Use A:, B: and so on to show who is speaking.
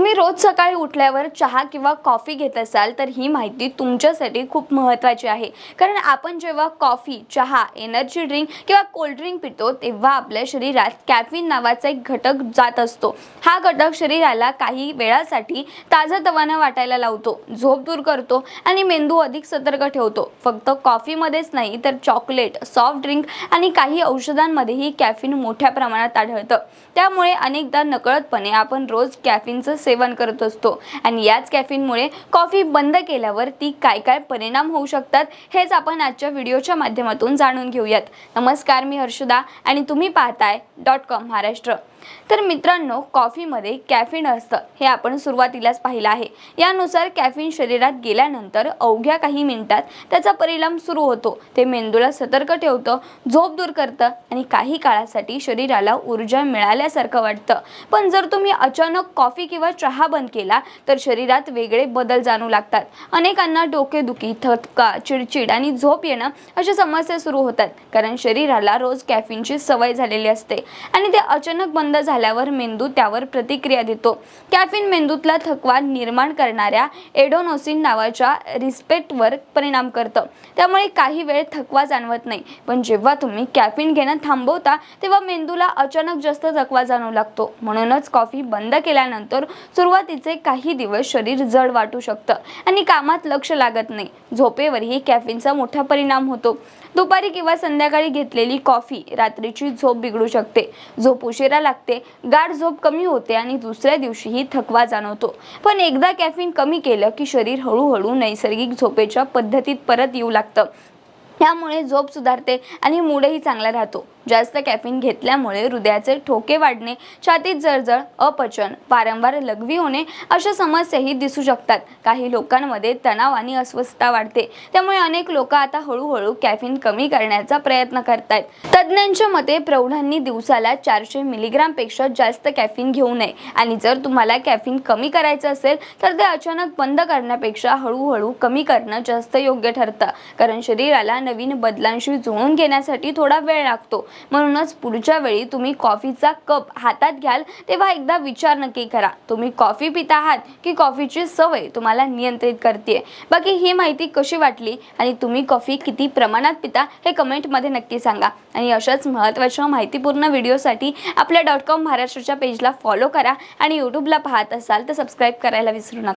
A: तुम्ही रोज सकाळी उठल्यावर चहा किंवा कॉफी घेत असाल तर ही माहिती तुमच्यासाठी खूप महत्त्वाची आहे। कारण आपण जेव्हा कॉफी, चहा, एनर्जी ड्रिंक किंवा कोल्ड ड्रिंक पितो तेव्हा आपल्या शरीरात कॅफीन नावाचा एक घटक जात असतो। हा घटक शरीराला काही वेळासाठी ताजंतवानं वाटायला लावतो, झोप दूर करतो आणि मेंदू अधिक सतर्क ठेवतो। फक्त कॉफीमध्येच नाही तर चॉकलेट, सॉफ्ट ड्रिंक आणि काही औषधांमध्येही कॅफीन मोठ्या प्रमाणात आढळतं। त्यामुळे अनेकदा नकळतपणे आपण रोज कॅफीनचं सेवन करत असतो आणि याच कॅफीनमुळे कॉफी बंद केल्यावर ती काय परिणाम होऊ शकतात हेच आपण आजच्या व्हिडिओच्या माध्यमातून जाणून घेऊयात। नमस्कार, मी हर्षदा आणि तुम्ही पाहताय .com महाराष्ट्र। तर मित्रांनो, कॉफीमध्ये कॅफीन असतं हे आपण सुरुवातीलाच पाहिलं आहे। यानुसार कॅफीन शरीरात गेल्यानंतर अवघ्या काही मिनिटात त्याचा परिणाम सुरू होतो। ते मेंदूला सतर्क ठेवतं, झोप दूर करतं आणि काही काळासाठी शरीराला ऊर्जा मिळाल्यासारखं वाटतं। पण जर तुम्ही अचानक कॉफी किंवा चहा बंद केला तर शरीरात वेगळे बदल जाणू लागतात। अनेकांना डोकेदुखी, थकवा, चिडचिड आणि झोप येणं अशा समस्या सुरू होतात, कारण शरीराला रोज कॅफीनची सवय झालेली असते आणि ते अचानक बंद झाल्यावर मेंदू त्यावर प्रतिक्रिया देतो। कॅफीन मेंदूतला थकवा निर्माण करणाऱ्या एडेनोसिन नावाच्या रिसेप्टरवर परिणाम करतं, त्यामुळे काही वेळ थकवा जाणवत नाही। पण जेव्हा तुम्ही कॅफीन घेणं थांबवता तेव्हा मेंदूला अचानक जास्त थकवा जाणवू लागतो। म्हणूनच कॉफी बंद केल्यानंतर सुरुवातीचे काही दिवस शरीर जड वाटू शकतं आणि कामात लक्ष लागत नाही। झोपेवरही कॅफीनचा मोठा परिणाम होतो। दुपारी किंवा संध्याकाळी घेतलेली कॉफी रात्रीची झोप बिघडू शकते, झोप उशिरा लागते, गाढ झोप कमी होते आणि दुसऱ्या दिवशीही थकवा जाणवतो। पण एकदा कॅफीन कमी केलं की शरीर हळूहळू नैसर्गिक झोपेच्या पद्धतीत परत येऊ लागतं। त्यामुळे झोप सुधारते आणि मूडही चांगला राहतो। जास्त कॅफीन घेतल्यामुळे हृदयाचे ठोके वाढणे, छातीत जळजळ, अपचन, वारंवार लघवी होणे अशा समस्याही दिसू शकतात। काही लोकांमध्ये तणाव आणि अस्वस्थता वाढते, त्यामुळे अनेक लोक आता हळूहळू कॅफीन कमी करण्याचा प्रयत्न करतायत। तज्ज्ञांच्या मते प्रौढांनी दिवसाला 400 मिलीग्राम पेक्षा जास्त कॅफीन घेऊ नये आणि जर तुम्हाला कॅफीन कमी करायचं असेल तर ते अचानक बंद करण्यापेक्षा हळूहळू कमी करणं जास्त योग्य ठरतं, कारण शरीराला नवीन बदलांशी जुळवून घेण्यासाठी थोडा वेळ लागतो। म्हणूनच पुढच्या वेळी तुम्ही कॉफीचा कप हातात घ्याल तेव्हा एकदा विचार नक्की करा, तुम्ही कॉफी पिता आहात की कॉफीची सवय तुम्हाला नियंत्रित करते। बाकी ही माहिती कशी वाटली आणि तुम्ही कॉफी किती प्रमाणात पिता हे कमेंटमध्ये नक्की सांगा। आणि अशाच महत्त्वाच्या माहितीपूर्ण व्हिडिओसाठी आपल्या .com महाराष्ट्रच्या पेजला फॉलो करा आणि यूट्यूबला पाहत असाल तर सबस्क्राईब करायला विसरू नका।